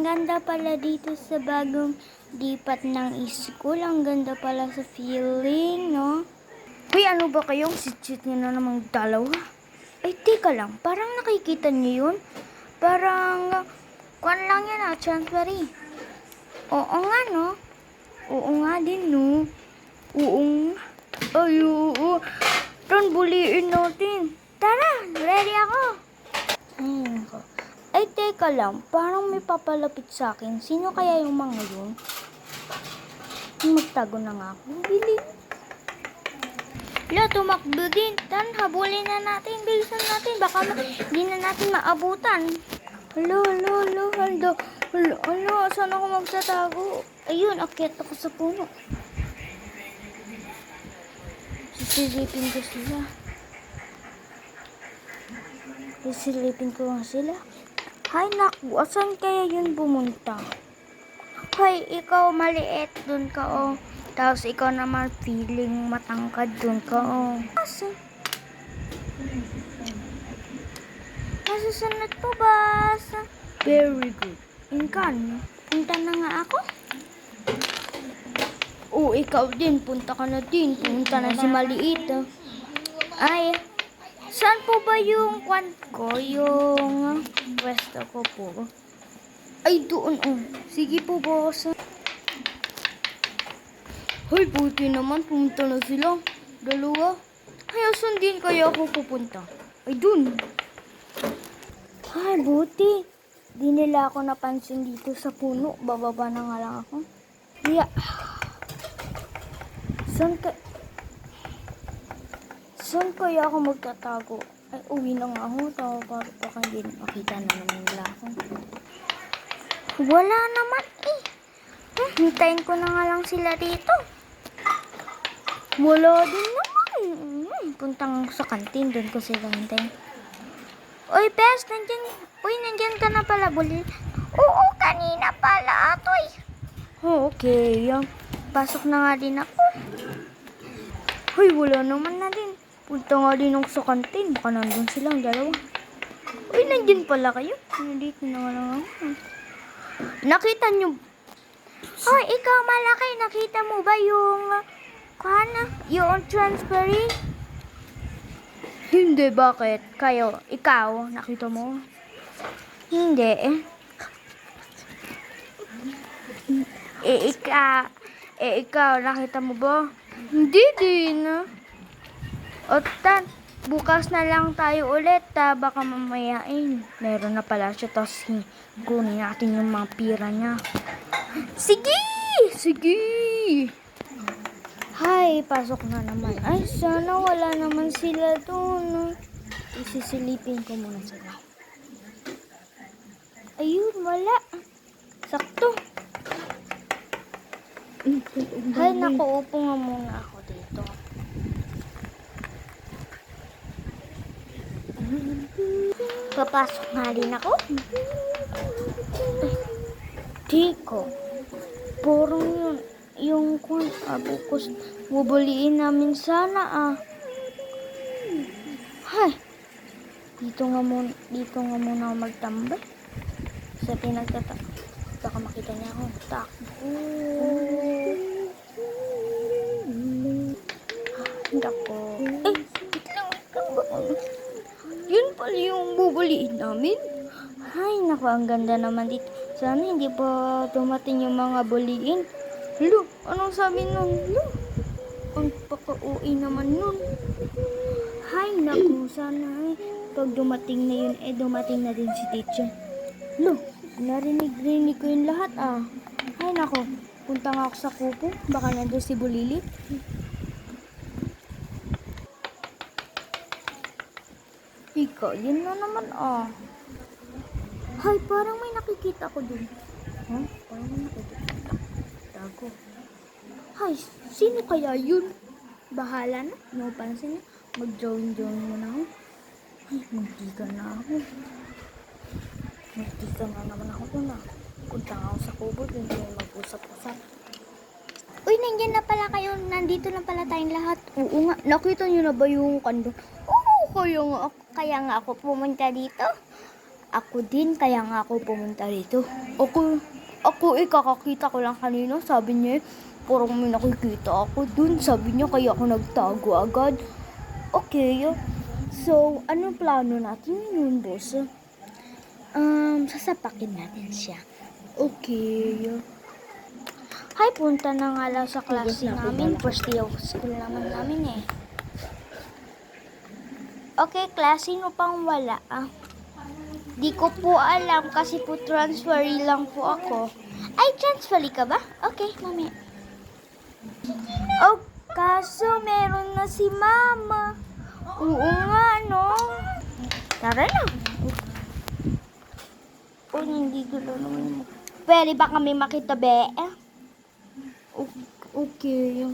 ganda pala dito sa bagong lipat ng school. Ang ganda pala sa feeling, no? Uy, ano ba kayong sit-sit nyo na namang dalawa? Ay, teka lang. Parang nakikita nyo yun? Parang, kwan lang yan transferee. Oo nga, no? Oo nga din, no? Oo nga. Ay, oo. Tan, buliin natin. Tara, ready ako. Ay, nako. Ay, teka lang. Parang may papalapit sa akin. Sino kaya yung mga yun? Magtago na nga ako. Bilis. Wala, tumakbo din. Tan, habulin na natin. Bilisan natin. Baka hindi na natin maabutan. Hala, hala, hala, hala. Hala, hala. Saan ako magtatago? Ayun, akyat ako sa puno. Sisilipin ko sila. Sisilipin ko nga sila. Hay, naku. Asan kaya yun pumunta? Hay, ikaw maliit. Dun ka, oh. Tapos ikaw naman feeling matangkad. Dun ka, oh. Asan? Masusunod po, boss. Very good. Inkan, punta na nga ako. Oh, ikaw din. Punta ka na din. Punta na si maliit. Oh. Ay, saan po ba yung kwan ko? Yung pwesto ko po. Ay, doon, oh. Sige po, boss. Hoy, buti naman. Pumunta na sila. Dalawa. Ay, asan din kaya ako pupunta? Ay, dun. Ay, buti. Di nila ako napansin dito sa puno. Bababa na nga lang ako. Yeah. Saan kaya ako magtatago? Ay, uwi na nga ako. Para baka hindi makita na naman nila ako. Wala naman eh. Hintayin ko na nga lang sila dito. Wala din naman. Puntang sa kantin. Doon ko sila hintayin. Uy, Bes, nandyan ka na pala, Bulil. Oo, kanina pala, atoy. Oh, okay. Pasok na nga din ako. Hoy, wala naman na din. Punta nga din ako sa kantin. Baka nandun silang dalawa. Uy, nandyan pala kayo. Nandito na nga lang ako. Nakita nyo. Hoy, ikaw malaki. Nakita mo ba yung yung transferee? Hindi, bakit? Kayo, ikaw, nakita mo? Hindi eh. Ikaw, nakita mo ba? Hindi din. O tan, bukas na lang tayo ulit. Baka mamayain. Meron na pala siya. Tapos kunin natin yung mga pira niya. Sige! Sige! Hay, pasok na naman. Ay, sana wala naman sila doon. Isisilipin ko muna sila. Ayun, wala. Sakto. Hay, nakaupo nga muna ako dito. Papasok nga rin ako. Tiko. Puro yun. Yung bukas bubuliin namin sana Hay. Dito nga muna ako magtambay. Sa pinagtataka. Baka makita niya ako. Takbo. Dako. Yun pala yung bubuliin namin. Ay, naku, ang ganda naman dito. Sana hindi pa dumating yung mga buliin. Lo, anong sabi nun? Lo, ang paka-uwi naman nun. Hay, naku, sana pag dumating na yun, dumating na din si teacher. Lo, narinig ko yung lahat Hay, naku, punta nga ako sa kupo. Baka nandun si Bulilit. Ikaw, yun na naman Hay, parang may nakikita ko dun. Parang may nakikita. Tago. Hay, sino kaya yun? Bahala na. No pansin na. Mag-join mo na ako. Ay, magtiga na ako. Magtiga na naman ako dun Punta nga ako sa kubo dun. Mag-usap-usap. Uy, nandiyan na pala kayo. Nandito na pala tayong lahat. Oo nga. Nakita nyo na ba yung kando? Oo, kaya nga ako pumunta dito. Ako din, kaya nga ako pumunta rito. Ako kakakita ko lang kanina. Sabi niya, parang may nakikita ako dun. Sabi niya, kaya ako nagtago agad. Okay. So, anong plano natin yun, boss? Sasapakin natin siya. Okay. Hi, punta na nga lang sa klase namin. First day of school naman namin eh. Okay, klase no pang wala Di ko po alam kasi po transferee lang po ako. Ay, transferee ka ba? Okay, mami. Oh, kaso meron na si mama. Oo nga, no? Tara na. Oh, hindi ko na naman. Pwede ba kami makitabi? Okay.